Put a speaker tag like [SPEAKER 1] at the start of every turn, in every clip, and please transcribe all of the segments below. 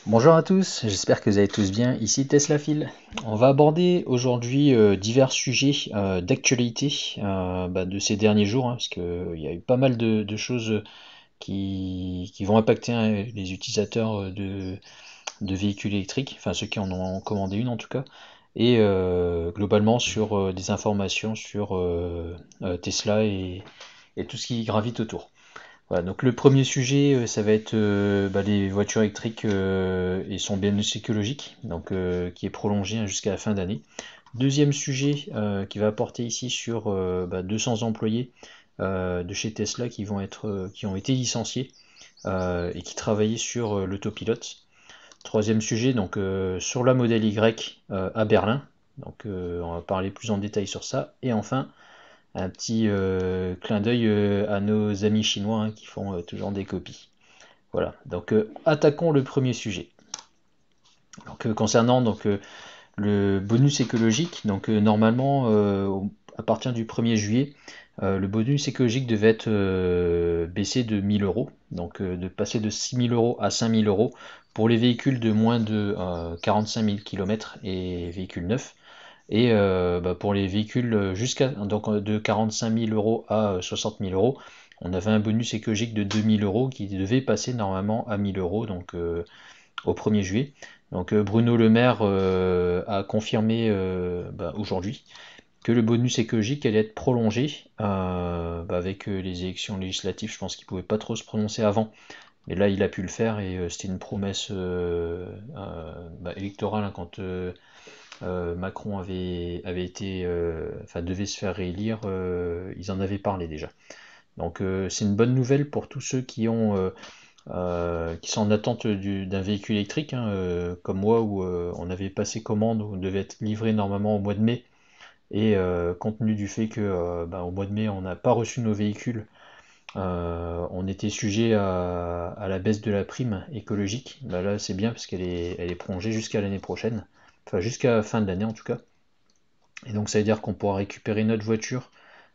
[SPEAKER 1] Bonjour à tous, j'espère que vous allez tous bien. Ici Tesla Phil. On va aborder aujourd'hui divers sujets d'actualité de ces derniers jours, parce qu'il y a eu pas mal de choses qui vont impacter les utilisateurs de véhicules électriques, enfin ceux qui en ont commandé une en tout cas, et globalement sur des informations sur Tesla et tout ce qui gravite autour. Voilà, donc le premier sujet, ça va être les voitures électriques et son bonus écologique, donc qui est prolongé jusqu'à la fin d'année. Deuxième sujet qui va apporter ici sur 200 employés de chez Tesla qui ont été licenciés et qui travaillaient sur l'autopilote. Troisième sujet, donc sur la modèle Y à Berlin. Donc on va parler plus en détail sur ça. Et enfin, un petit clin d'œil à nos amis chinois qui font toujours des copies. Voilà, donc attaquons le premier sujet. Donc, concernant le bonus écologique, donc normalement à partir du 1er juillet, le bonus écologique devait être baissé de 1000 euros, donc de passer de 6000 euros à 5000 euros pour les véhicules de moins de 45 000 km et véhicules neufs. Et pour les véhicules de 45 000 euros à 60 000 euros, on avait un bonus écologique de 2 000 euros qui devait passer normalement à 1 000 euros donc, au 1er juillet. Donc Bruno Le Maire a confirmé aujourd'hui que le bonus écologique allait être prolongé avec les élections législatives. Je pense qu'il ne pouvait pas trop se prononcer avant, mais là il a pu le faire et c'était une promesse électorale quand Macron avait été, devait se faire réélire, ils en avaient parlé déjà. Donc c'est une bonne nouvelle pour tous ceux qui sont en attente d'un véhicule électrique, comme moi, où on avait passé commande, où on devait être livré normalement au mois de mai, et compte tenu du fait que au mois de mai on n'a pas reçu nos véhicules, on était sujet à la baisse de la prime écologique. Là c'est bien parce elle est prolongée jusqu'à l'année prochaine, enfin jusqu'à la fin de l'année en tout cas. Et donc ça veut dire qu'on pourra récupérer notre voiture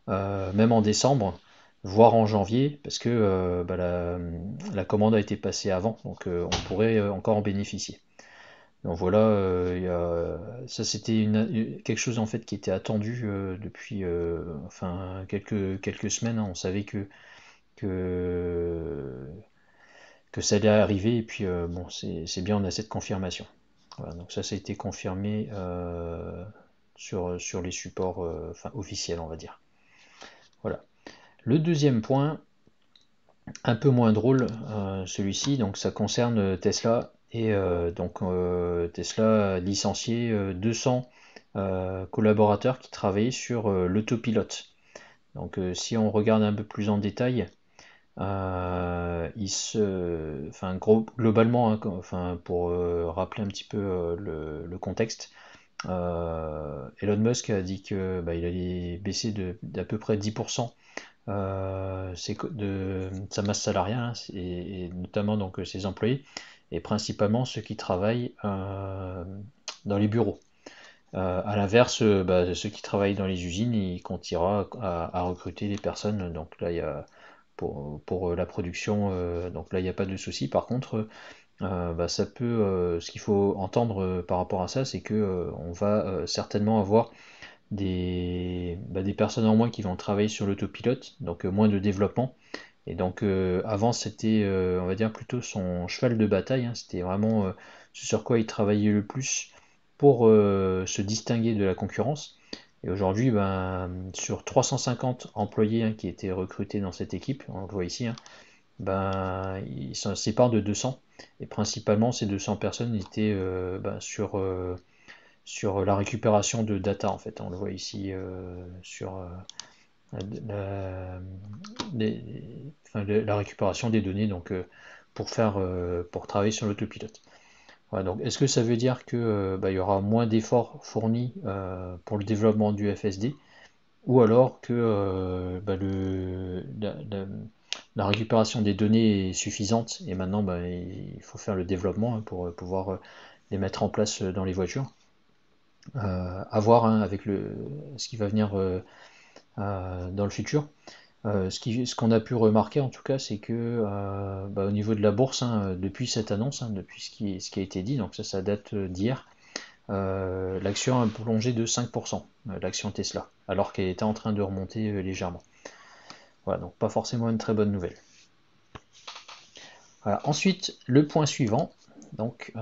[SPEAKER 1] même en décembre, voire en janvier, parce que la commande a été passée avant, donc on pourrait encore en bénéficier. Donc voilà, ça c'était quelque chose en fait qui était attendu depuis quelques semaines. On savait que, que ça allait arriver, et puis bon, c'est bien, on a cette confirmation. Voilà, donc ça a été confirmé sur les supports officiels, on va dire. Voilà. Le deuxième point, un peu moins drôle, celui-ci, donc ça concerne Tesla. Et Tesla a licencié 200 collaborateurs qui travaillaient sur l'autopilote. Donc si on regarde un peu plus en détail, globalement, pour rappeler un petit peu le contexte, Elon Musk a dit que il allait baisser d'à peu près 10% de sa masse salariale, et notamment donc ses employés, et principalement ceux qui travaillent dans les bureaux. À l'inverse, ceux qui travaillent dans les usines, ils continueront à recruter des personnes. Donc là, il y a pour la production, donc là, il n'y a pas de souci. Par contre, ce qu'il faut entendre par rapport à ça, c'est que on va certainement avoir des personnes en moins qui vont travailler sur l'autopilote, donc moins de développement. Et donc avant c'était, on va dire, plutôt son cheval de bataille, c'était vraiment ce sur quoi il travaillait le plus pour se distinguer de la concurrence. Et aujourd'hui, sur 350 employés qui étaient recrutés dans cette équipe, on le voit ici, ils s'en séparent de 200. Et principalement, ces 200 personnes étaient sur la récupération de data, en fait. On le voit ici sur la, la récupération des données, donc pour travailler sur l'autopilote. Voilà, donc est-ce que ça veut dire que il y aura moins d'efforts fournis pour le développement du FSD, ou alors que la récupération des données est suffisante et maintenant il faut faire le développement pour pouvoir les mettre en place dans les voitures. À voir avec ce qui va venir dans le futur. Ce qu'on a pu remarquer en tout cas, c'est que au niveau de la bourse, hein, depuis cette annonce, hein, depuis ce qui a été dit, donc ça date d'hier, l'action a plongé de 5%, l'action Tesla, alors qu'elle était en train de remonter légèrement. Voilà, donc pas forcément une très bonne nouvelle. Voilà. Ensuite, le point suivant, donc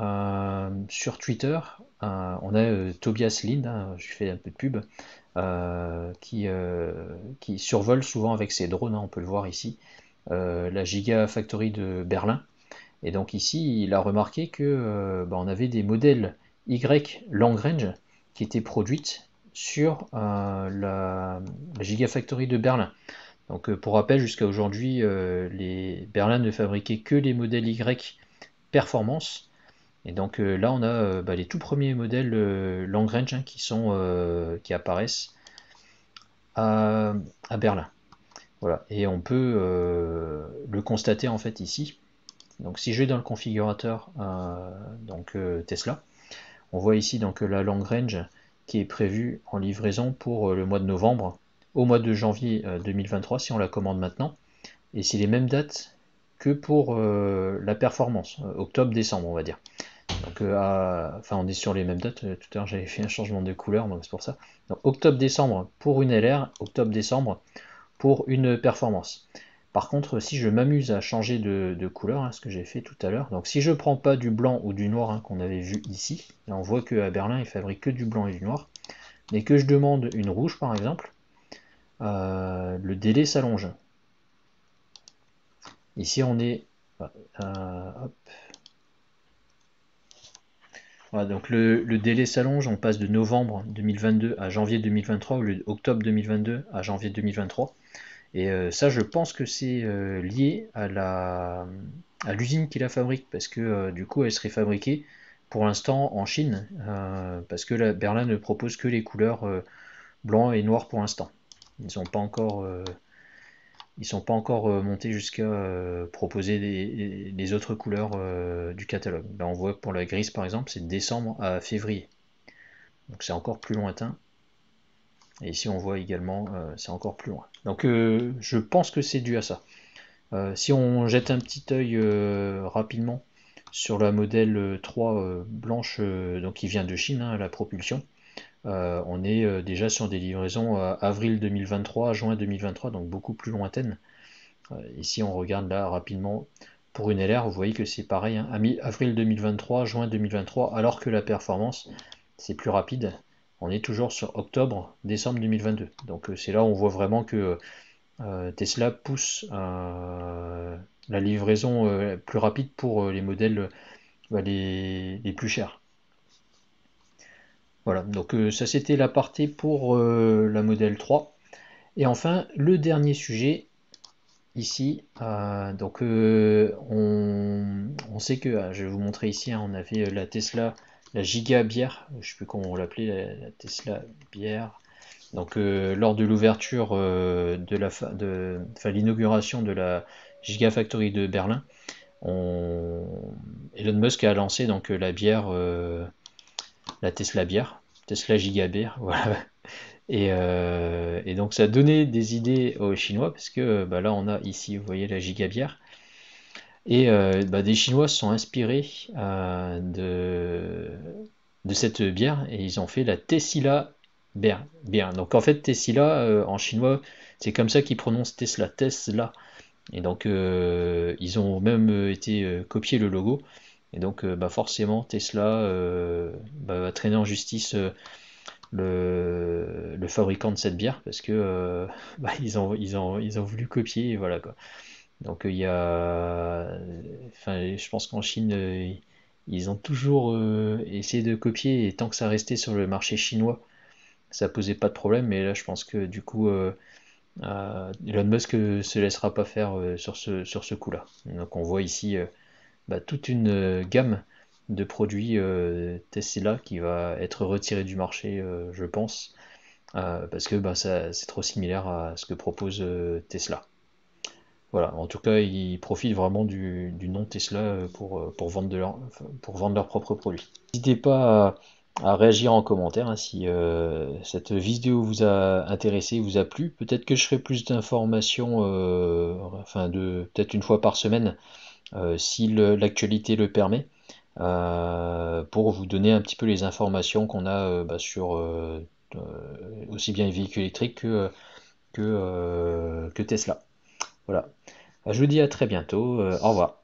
[SPEAKER 1] sur Twitter, on a Tobias Lind, hein, je fais un peu de pub, qui survole souvent avec ses drones, hein, on peut le voir ici, la Gigafactory de Berlin. Et donc ici, il a remarqué que on avait des modèles Y long range qui étaient produites sur la Gigafactory de Berlin. Donc pour rappel, jusqu'à aujourd'hui, les Berlin ne fabriquaient que les modèles Y performance. Et donc là, on a les tout premiers modèles long range, hein, qui apparaissent à, à Berlin. Voilà. Et on peut le constater en fait ici. Donc si je vais dans le configurateur Tesla, on voit ici donc la long range qui est prévue en livraison pour le mois de novembre au mois de janvier 2023 si on la commande maintenant. Et c'est les mêmes dates que pour la performance, octobre-décembre on va dire. Donc on est sur les mêmes dates, tout à l'heure j'avais fait un changement de couleur, donc c'est pour ça. Donc octobre-décembre pour une LR, octobre-décembre pour une performance. Par contre, si je m'amuse à changer de couleur, hein, ce que j'ai fait tout à l'heure, donc si je ne prends pas du blanc ou du noir, hein, qu'on avait vu ici, là on voit qu'à Berlin ils fabriquent que du blanc et du noir, mais que je demande une rouge par exemple, le délai s'allonge. Ici on est... hop. Voilà, donc le délai s'allonge, on passe de novembre 2022 à janvier 2023 ou octobre 2022 à janvier 2023. Et ça, je pense que c'est lié à l'usine qui la fabrique, parce que du coup, elle serait fabriquée pour l'instant en Chine, parce que Berlin ne propose que les couleurs blanc et noir pour l'instant. Ils sont pas encore, montés jusqu'à proposer les autres couleurs du catalogue. Là, on voit pour la grise, par exemple, c'est de décembre à février. Donc c'est encore plus lointain. Et ici, on voit également, c'est encore plus loin. Donc je pense que c'est dû à ça. Si on jette un petit œil rapidement sur la modèle 3 blanche, donc qui vient de Chine, hein, la propulsion, on est déjà sur des livraisons à avril 2023, juin 2023, donc beaucoup plus lointaines. Ici on regarde là rapidement pour une LR, vous voyez que c'est pareil, hein, avril 2023, juin 2023, alors que la performance c'est plus rapide. On est toujours sur octobre, décembre 2022. Donc c'est là où on voit vraiment que Tesla pousse la livraison plus rapide pour les modèles les plus chers. Voilà, donc ça c'était l'aparté pour la modèle 3. Et enfin, le dernier sujet, ici, on sait que, je vais vous montrer ici, hein, on avait la Tesla, la Giga bière, je ne sais plus comment on l'appelait, la Tesla bière. Donc lors de l'ouverture de l'inauguration de la Gigafactory de Berlin, Elon Musk a lancé donc la bière, la Tesla bière, Tesla Giga bière, voilà. Et donc ça a donné des idées aux Chinois parce que là on a ici, vous voyez la Giga bière. Et des Chinois se sont inspirés de cette bière et ils ont fait la Tesla bière. Donc en fait Tesla en chinois c'est comme ça qu'ils prononcent Tesla, Tesla. Et donc ils ont même été copier le logo. Et donc forcément Tesla va traîner en justice le fabricant de cette bière parce que ils ont voulu copier et voilà quoi. Donc il y a, enfin, je pense qu'en Chine, ils ont toujours essayé de copier et tant que ça restait sur le marché chinois, ça posait pas de problème. Mais là, je pense que du coup, Elon Musk se laissera pas faire sur ce coup-là. Donc on voit ici toute une gamme de produits Tesla qui va être retirée du marché, je pense, parce que c'est trop similaire à ce que propose Tesla. Voilà, en tout cas, ils profitent vraiment du nom Tesla pour vendre leurs propres produits. N'hésitez pas à réagir en commentaire hein, si cette vidéo vous a intéressé, vous a plu. Peut-être que je ferai plus d'informations, enfin de peut-être une fois par semaine, si l'actualité le permet, pour vous donner un petit peu les informations qu'on a bah, sur euh, aussi bien les véhicules électriques que Tesla. Voilà. Je vous dis à très bientôt. Au revoir.